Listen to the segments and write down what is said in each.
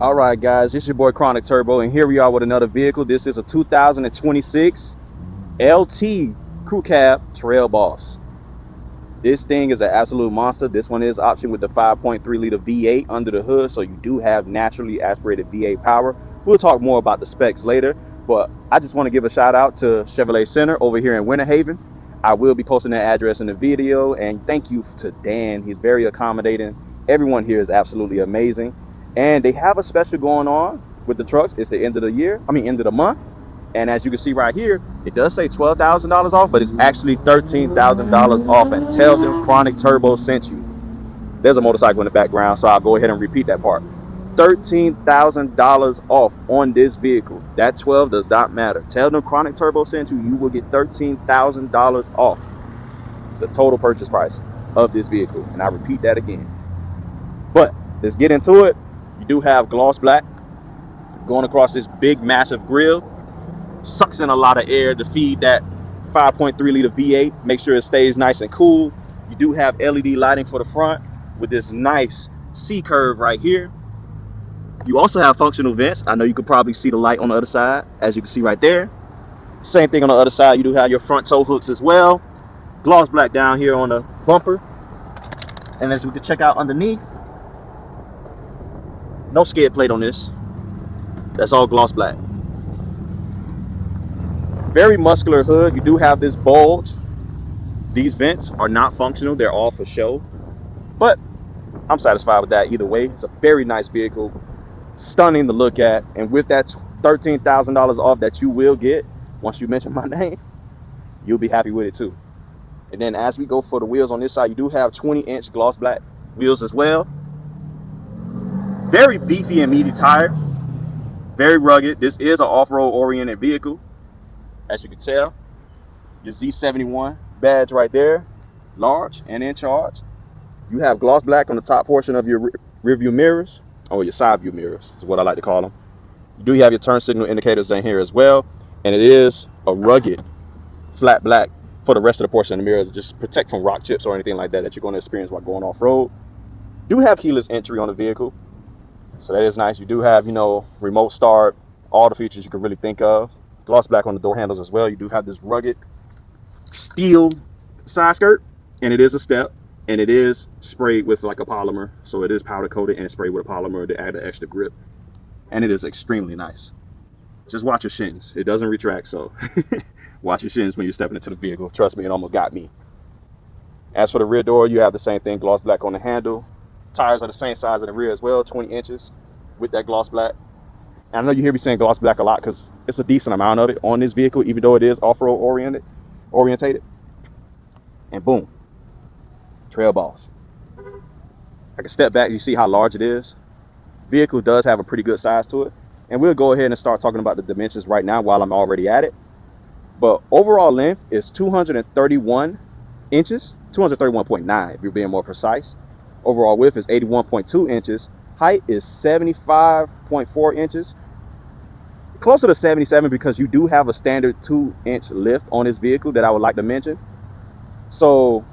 All right, guys, it's your boy ChronicTurbo, and here we are with another vehicle. This is a 2026 LT Crew Cab TrailBoss. This thing is an absolute monster. This one is optioned with the 5.3 liter V8 under the hood, so you do have naturally aspirated V8 power. We'll talk more about the specs later, but I just want to give a shout out to Chevrolet Center over here in Winter Haven. I will be posting that address in the video, and thank you to Dan. He's very accommodating. Everyone here is absolutely amazing. And they have a special going on with the trucks. It's the end of the year, end of the month. And as you can see right here, it does say $12,000 off, but it's actually $13,000 off. And tell them ChronicTurbo sent you. There's a motorcycle in the background, so I'll go ahead and repeat that part. $13,000 off on this vehicle. That 12 does not matter. Tell them ChronicTurbo sent you. You will get $13,000 off the total purchase price of this vehicle. And I repeat that again. But let's get into it. You do have gloss black going across this big massive grille. Sucks in a lot of air to feed that 5.3 liter V8. Make sure it stays nice and cool. You do have LED lighting for the front with this nice C curve right here. You also have functional vents. I know you could probably see the light on the other side, as you can see right there. Same thing on the other side. You do have your front tow hooks as well. Gloss black down here on the bumper. And as we can check out underneath, no skid plate on this. That's all gloss black. Very muscular hood. You do have this bulge. These vents are not functional. They're all for show. But I'm satisfied with that either way. It's a very nice vehicle. Stunning to look at. And with that $13,000 off that you will get, once you mention my name, you'll be happy with it too. And then as we go for the wheels on this side, you do have 20-inch gloss black wheels as well. Very beefy and meaty tire, very rugged. This is an off-road oriented vehicle, as you can tell. Your Z71 badge right there, large and in charge. You have gloss black on the top portion of your rear view mirrors, or your side view mirrors is what I like to call them. You do have your turn signal indicators in here as well, and it is a rugged flat black for the rest of the portion of the mirrors, just protect from rock chips or anything like that that you're going to experience while going off-road. You have keyless entry on the vehicle, so that is nice. You do have, remote start, all the features you can really think of. Gloss black on the door handles as well. You do have this rugged steel side skirt, and it is a step, and it is sprayed with like a polymer. So it is powder coated and sprayed with a polymer to add an extra grip. And it is extremely nice. Just watch your shins. It doesn't retract, so watch your shins when you're stepping into the vehicle. Trust me, it almost got me. As for the rear door, you have the same thing, gloss black on the handle. Tires are the same size in the rear as well, 20 inches with that gloss black. And I know you hear me saying gloss black a lot because it's a decent amount of it on this vehicle, even though it is off-road orientated. And boom, TrailBoss. I can step back, you see how large it is. Vehicle does have a pretty good size to it. And we'll go ahead and start talking about the dimensions right now while I'm already at it. But overall length is 231 inches, 231.9 if you're being more precise. Overall width is 81.2 inches. Height is 75.4 inches. Closer to 77 because you do have a standard 2-inch lift on this vehicle that I would like to mention. So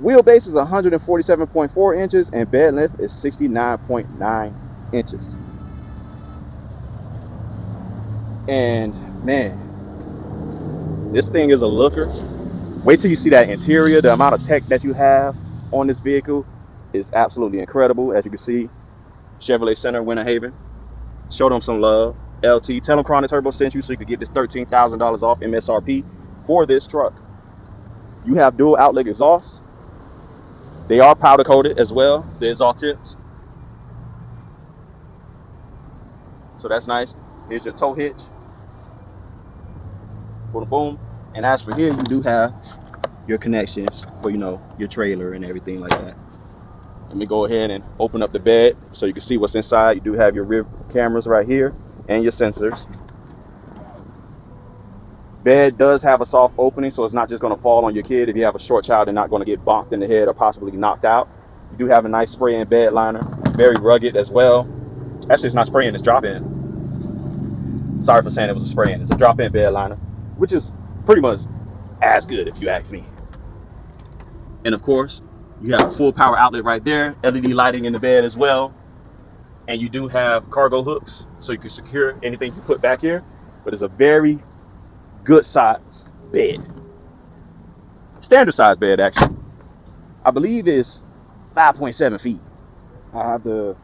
wheelbase is 147.4 inches and bed length is 69.9 inches. And man, this thing is a looker. Wait till you see that interior. The amount of tech that you have on this vehicle is absolutely incredible. As you can see, Chevrolet Center, Winter Haven. Show them some love. LT, tell them ChronicTurbo sent you so you could get this $13,000 off MSRP for this truck. You have dual outlet exhausts. They are powder coated as well, the exhaust tips. So that's nice. Here's your tow hitch. Boom, boom. And as for here, you do have your connections for, your trailer and everything like that. Let me go ahead and open up the bed so you can see what's inside. You do have your rear cameras right here and your sensors. Bed does have a soft opening, so it's not just going to fall on your kid. If you have a short child, they're not going to get bonked in the head or possibly knocked out. You do have a nice spray-in bed liner, very rugged as well. Actually, it's not spray-in, it's drop-in. Sorry for saying it was a spray-in. It's a drop-in bed liner, which is pretty much as good if you ask me. And of course, you have a full power outlet right there, LED lighting in the bed as well. and you do have cargo hooks so you can secure anything you put back here. But it's a very good size bed. Standard size bed, actually. I believe it's 5.7 feet. I have to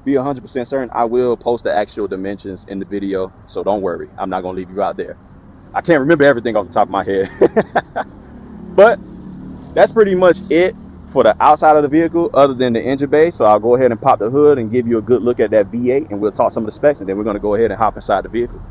be 100% certain. I will post the actual dimensions in the video, so don't worry. I'm not going to leave you out there. I can't remember everything off the top of my head. But that's pretty much it for the outside of the vehicle other than the engine bay. So I'll go ahead and pop the hood and give you a good look at that V8, and we'll talk some of the specs, and then we're going to go ahead and hop inside the vehicle.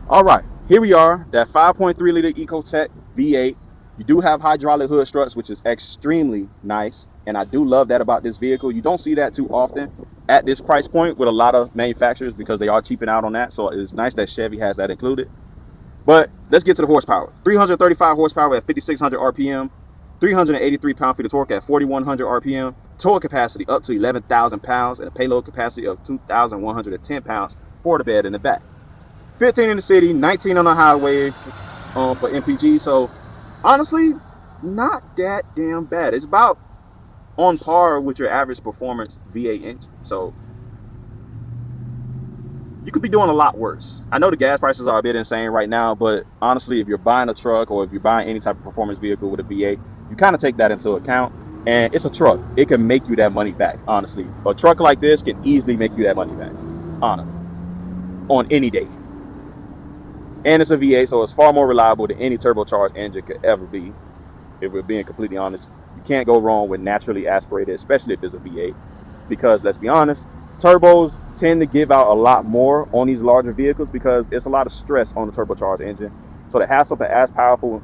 All right, here we are, that 5.3 liter Ecotec V8. You do have hydraulic hood struts, which is extremely nice, and I do love that about this vehicle. You don't see that too often at this price point with a lot of manufacturers because they are cheaping out on that. So it's nice that Chevy has that included. But let's get to the horsepower. 335 horsepower at 5,600 RPM, 383 pound-feet of torque at 4,100 RPM, towing capacity up to 11,000 pounds, and a payload capacity of 2,110 pounds for the bed in the back. 15 in the city, 19 on the highway for MPG. So honestly, not that damn bad. It's about on par with your average performance V8 engine. So you could be doing a lot worse. I know the gas prices are a bit insane right now, but honestly, if you're buying a truck or if you're buying any type of performance vehicle with a V8, you kind of take that into account. And it's a truck. It can make you that money back, honestly. A truck like this can easily make you that money back, on any day. And it's a V8, so it's far more reliable than any turbocharged engine could ever be. If we're being completely honest, you can't go wrong with naturally aspirated, especially if it's a V8. Because let's be honest, turbos tend to give out a lot more on these larger vehicles because it's a lot of stress on the turbocharged engine. So to have something as powerful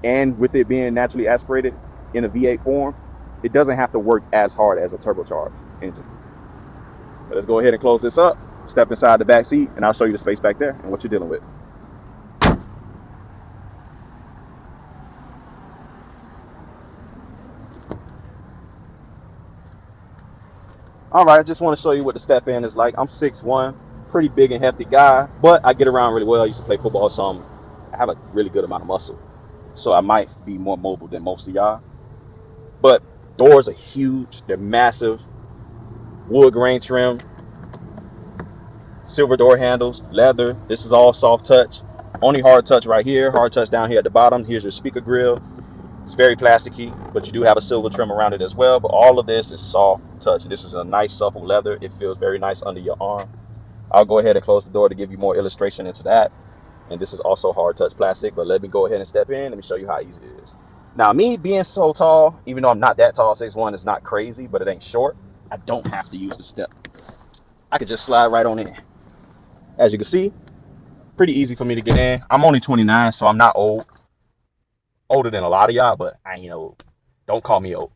and with it being naturally aspirated in a V8 form, it doesn't have to work as hard as a turbocharged engine. But let's go ahead and close this up, step inside the back seat, and I'll show you the space back there and what you're dealing with. All right, I just want to show you what the step in is like. I'm 6'1", pretty big and hefty guy, but I get around really well. I used to play football, so I have a really good amount of muscle. So I might be more mobile than most of y'all. But doors are huge. They're massive. Wood grain trim. Silver door handles. Leather. This is all soft touch. Only hard touch right here. Hard touch down here at the bottom. Here's your speaker grill. It's very plasticky, but you do have a silver trim around it as well. But all of this is soft touch. This is a nice supple leather. It feels very nice under your arm. I'll go ahead and close the door to give you more illustration into that. And this is also hard touch plastic, but let me go ahead and step in. Let me show you how easy it is. Now, me being so tall, even though I'm not that tall, 6'1", is not crazy, but it ain't short. I don't have to use the step. I could just slide right on in. As you can see, pretty easy for me to get in. I'm only 29, so I'm not old. Older than a lot of y'all, but I ain't old. Don't call me old.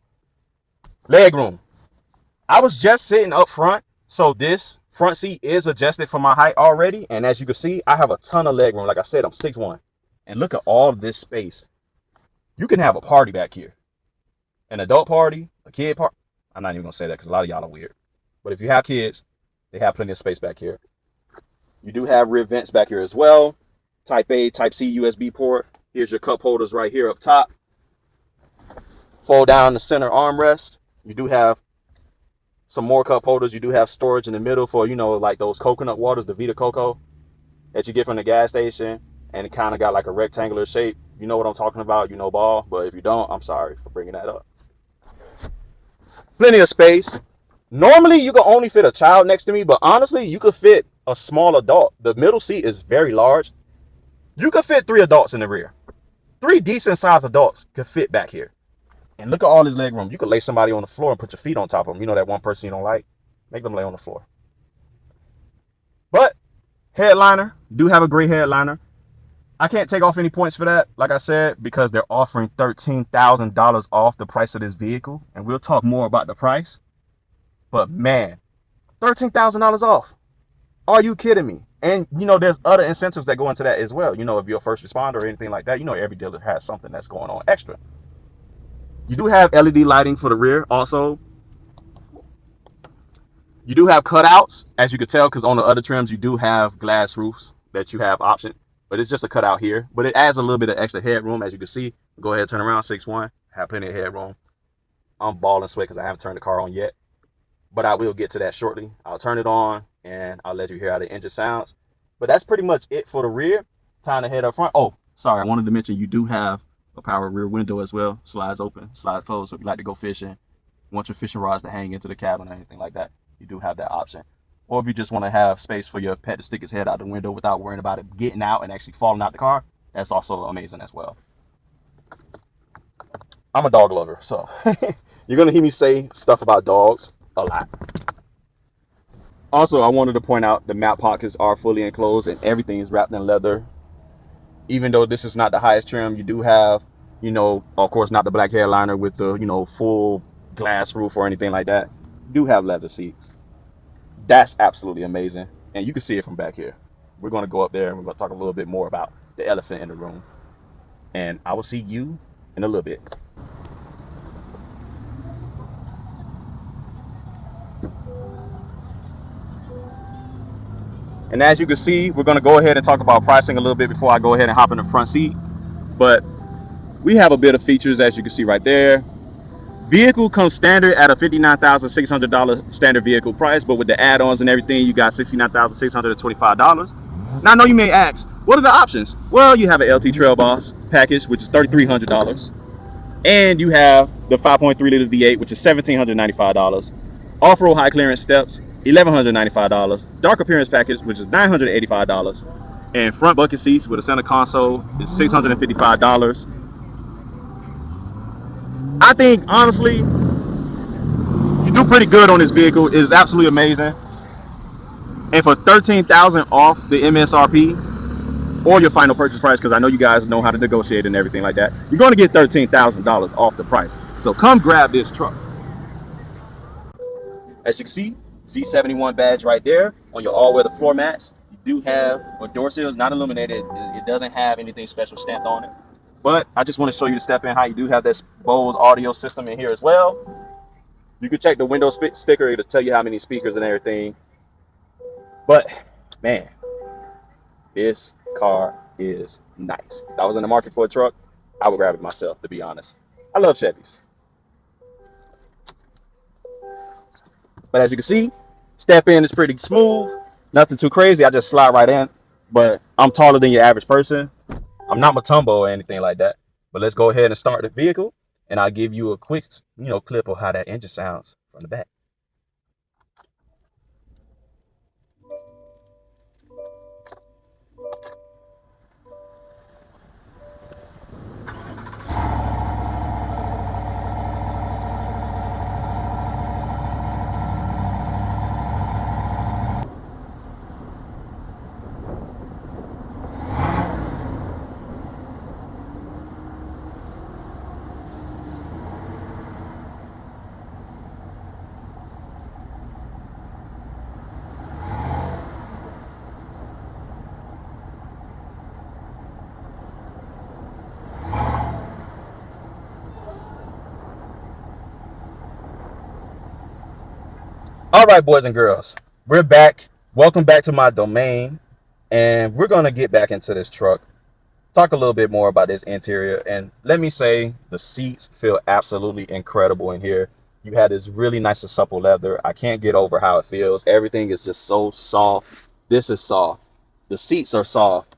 Leg room. I was just sitting up front, so this front seat is adjusted for my height already. And as you can see, I have a ton of leg room. Like I said, I'm 6'1". And look at all of this space. You can have a party back here. An adult party, a kid party. I'm not even going to say that because a lot of y'all are weird. But if you have kids, they have plenty of space back here. You do have rear vents back here as well. Type A, Type C USB port. Here's your cup holders right here up top. Fold down the center armrest. You do have some more cup holders. You do have storage in the middle for, you know, like those coconut waters, the Vita Coco that you get from the gas station. And it kind of got like a rectangular shape. You know what I'm talking about. You know ball. But if you don't, I'm sorry for bringing that up. Plenty of space. Normally, you could only fit a child next to me. But honestly, you could fit a small adult. The middle seat is very large. You could fit 3 adults in the rear. 3 decent sized adults could fit back here. And look at all this leg room. You could lay somebody on the floor and put your feet on top of them. You know that one person you don't like? Make them lay on the floor. But headliner, do have a great headliner. I can't take off any points for that, like I said, because they're offering $13,000 off the price of this vehicle. And we'll talk more about the price. But man, $13,000 off. Are you kidding me? And, you know, there's other incentives that go into that as well. You know, if you're a first responder or anything like that, you know, every dealer has something that's going on extra. You do have LED lighting for the rear also. You do have cutouts, as you could tell, because on the other trims, you do have glass roofs that you have option. But it's just a cutout here. But it adds a little bit of extra headroom, as you can see. Go ahead, turn around, 6'1", have plenty of headroom. I'm balling sweat because I haven't turned the car on yet. but I will get to that shortly. I'll turn it on and I'll let you hear how the engine sounds. But that's pretty much it for the rear. Time to head up front. Oh, sorry, I wanted to mention you do have a power rear window as well. Slides open, slides closed. So if you like to go fishing, want your fishing rods to hang into the cabin or anything like that, you do have that option. Or if you just want to have space for your pet to stick his head out the window without worrying about it getting out and actually falling out the car, that's also amazing as well. I'm a dog lover, so you're going to hear me say stuff about dogs a lot. Also, I wanted to point out the map pockets are fully enclosed and everything is wrapped in leather. Even though this is not the highest trim, you do have, of course, not the black headliner with the, full glass roof or anything like that. You do have leather seats. That's absolutely amazing. And you can see it from back here. We're going to go up there and we're going to talk a little bit more about the elephant in the room. And I will see you in a little bit. And as you can see, we're going to go ahead and talk about pricing a little bit before I go ahead and hop in the front seat. But we have a bit of features, as you can see right there. Vehicle comes standard at a $59,600 standard vehicle price, but with the add-ons and everything, you got $69,625. Now, I know you may ask, what are the options? Well, you have an LT TrailBoss package, which is $3,300. And you have the 5.3 liter V8, which is $1,795. Off-road high clearance steps, $1,195. Dark appearance package, which is $985. And front bucket seats with a center console is $655. I think, honestly, you do pretty good on this vehicle. It is absolutely amazing. And for $13,000 off the MSRP or your final purchase price, because I know you guys know how to negotiate and everything like that, you're going to get $13,000 off the price. So come grab this truck. As you can see, Z71 badge right there on your all-weather floor mats. You do have a door seal. It's not illuminated. It doesn't have anything special stamped on it. But I just want to show you the step in how you do have this Bose audio system in here as well. You can check the window sticker. It'll tell you how many speakers and everything. But, man, this car is nice. If I was in the market for a truck, I would grab it myself, to be honest. I love Chevys. But as you can see, step in is pretty smooth. Nothing too crazy. I just slide right in. But I'm taller than your average person. I'm not Matumbo or anything like that. But let's go ahead and start the vehicle. And I'll give you a quick, clip of how that engine sounds from the back. All right, boys and girls, we're back. Welcome back to my domain. And we're going to get back into this truck, talk a little bit more about this interior. And let me say, the seats feel absolutely incredible in here. You have this really nice and supple leather. I can't get over how it feels. Everything is just so soft. This is soft. The seats are soft.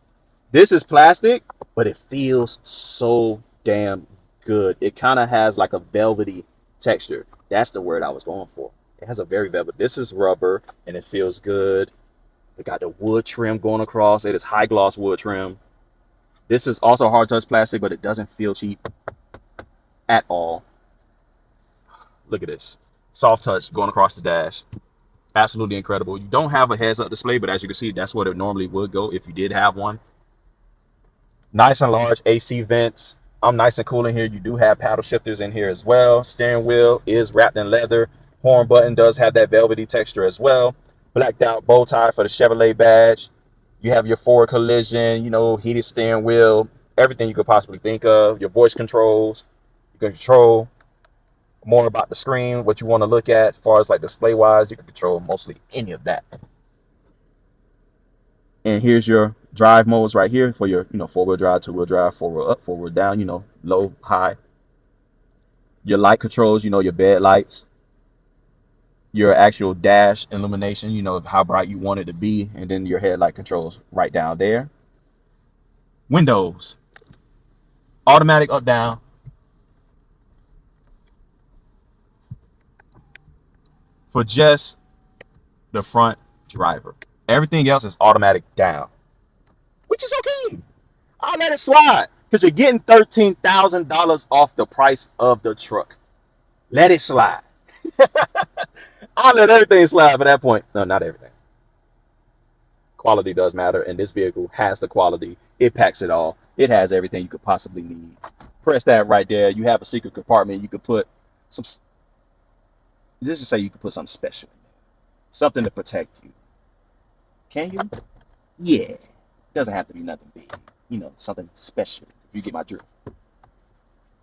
This is plastic, but it feels so damn good. It kind of has like a velvety texture. That's the word I was going for. It has a very velvet. This is rubber and it feels good. They got the wood trim going across. It is high gloss wood trim. This is also hard touch plastic, but it doesn't feel cheap at all. Look at this. Soft touch going across the dash. Absolutely incredible. You don't have a heads up display, but as you can see, that's what it normally would go if you did have one. Nice and large AC vents. I'm nice and cool in here. You do have paddle shifters in here as well. Steering wheel is wrapped in leather. Horn button does have that velvety texture as well. Blacked out bow tie for the Chevrolet badge. You have your forward collision, heated steering wheel, everything you could possibly think of. Your voice controls. You can control more about the screen, what you want to look at as far as like display wise. You can control mostly any of that. And here's your drive modes right here for your, four-wheel drive, two-wheel drive, four-wheel up, four-wheel down, low, high. Your light controls, your bed lights. your actual dash illumination, you know, how bright you want it to be, and then your headlight controls right down there. Windows, automatic up down. For just the front driver. Everything else is automatic down, which is okay. I'll let it slide because you're getting $13,000 off the price of the truck. Let it slide. I'll let everything slide for that point. No, not everything. Quality does matter, and this vehicle has the quality. It packs it all. It has everything you could possibly need. Press that right there. You have a secret compartment. You could put some, just to say you could put something special in there. Something to protect you. Can you? Yeah. It doesn't have to be nothing big. You know, something special. If you get my drift.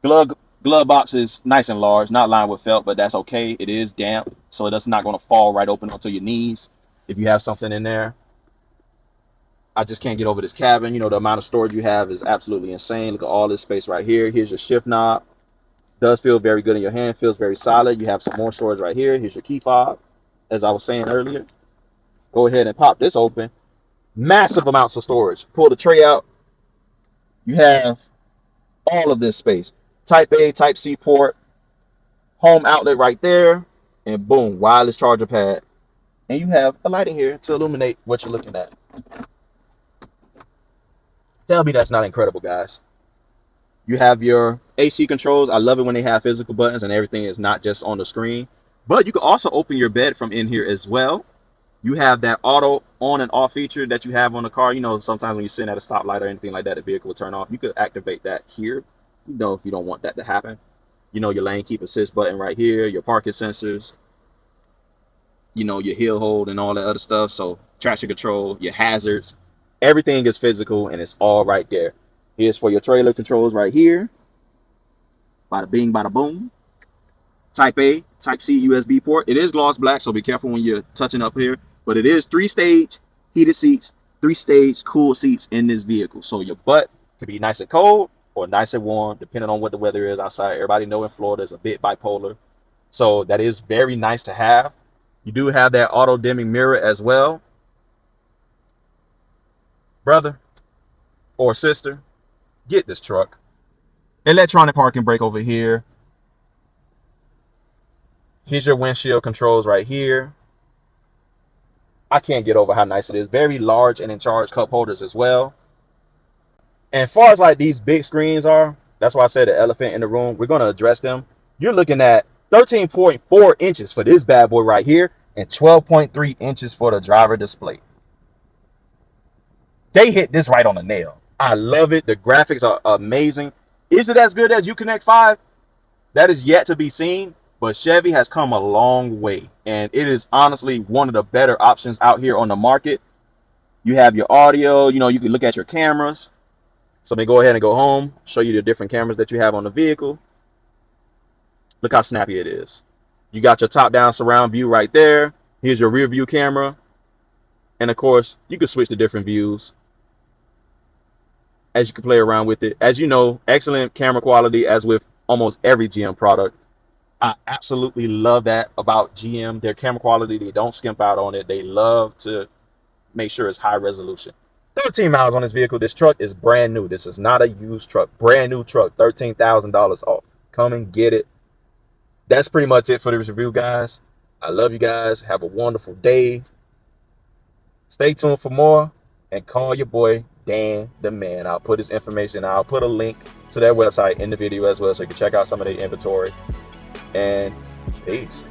Glove box is nice and large, not lined with felt, but that's okay. It is damp, so it's not going to fall right open onto your knees if you have something in there. I just can't get over this cabin. You know, the amount of storage you have is absolutely insane. Look at all this space right here. Here's your shift knob. Does feel very good in your hand. Feels very solid. You have some more storage right here. Here's your key fob, as I was saying earlier. Go ahead and pop this open. Massive amounts of storage. Pull the tray out. You have all of this space. Type A, Type C port. Home outlet right there. And boom, wireless charger pad. And you have a light in here to illuminate what you're looking at. Tell me that's not incredible, guys. You have your AC controls. I love it when they have physical buttons and everything is not just on the screen. But you can also open your bed from in here as well. You have that auto on and off feature that you have on the car. You know, sometimes when you're sitting at a stoplight or anything like that, the vehicle will turn off. You could activate that here. You know, if you don't want that to happen. You know, your lane keep assist button right here, your parking sensors, you know, your hill hold and all that other stuff. So traction control, your hazards, everything is physical and it's all right there. Here's for your trailer controls right here. Bada bing, bada boom. Type A, Type C USB port. It is gloss black, so be careful when you're touching up here. But it is 3-stage heated seats, 3-stage cool seats in this vehicle. So your butt could be nice and cold or nice and warm, depending on what the weather is outside. Everybody know in Florida is a bit bipolar. So that is very nice to have. You do have that auto dimming mirror as well. Brother or sister, get this truck. Electronic parking brake over here. Here's your windshield controls right here. I can't get over how nice it is. Very large and in charge cup holders as well. And as far as like these big screens are, that's why I said the elephant in the room. We're going to address them. You're looking at 13.4 inches for this bad boy right here and 12.3 inches for the driver display. They hit this right on the nail. I love it. The graphics are amazing. Is it as good as Uconnect 5? That is yet to be seen. But Chevy has come a long way, and it is honestly one of the better options out here on the market. You have your audio, you know, you can look at your cameras. So let me go ahead and go home, show you the different cameras that you have on the vehicle. Look how snappy it is. You got your top-down surround view right there. Here's your rear view camera. And of course, you can switch to different views as you can play around with it. As you know, excellent camera quality as with almost every GM product. I absolutely love that about GM. Their camera quality, they don't skimp out on it. They love to make sure it's high resolution. 13 miles on this vehicle. This truck is brand new. This is not a used truck. Brand new truck. $13,000 off. Come and get it. That's pretty much it for this review, guys. I love you guys. Have a wonderful day. Stay tuned for more and call your boy Dan the Man. I'll put his information. I'll put a link to their website in the video as well so you can check out some of their inventory. And peace.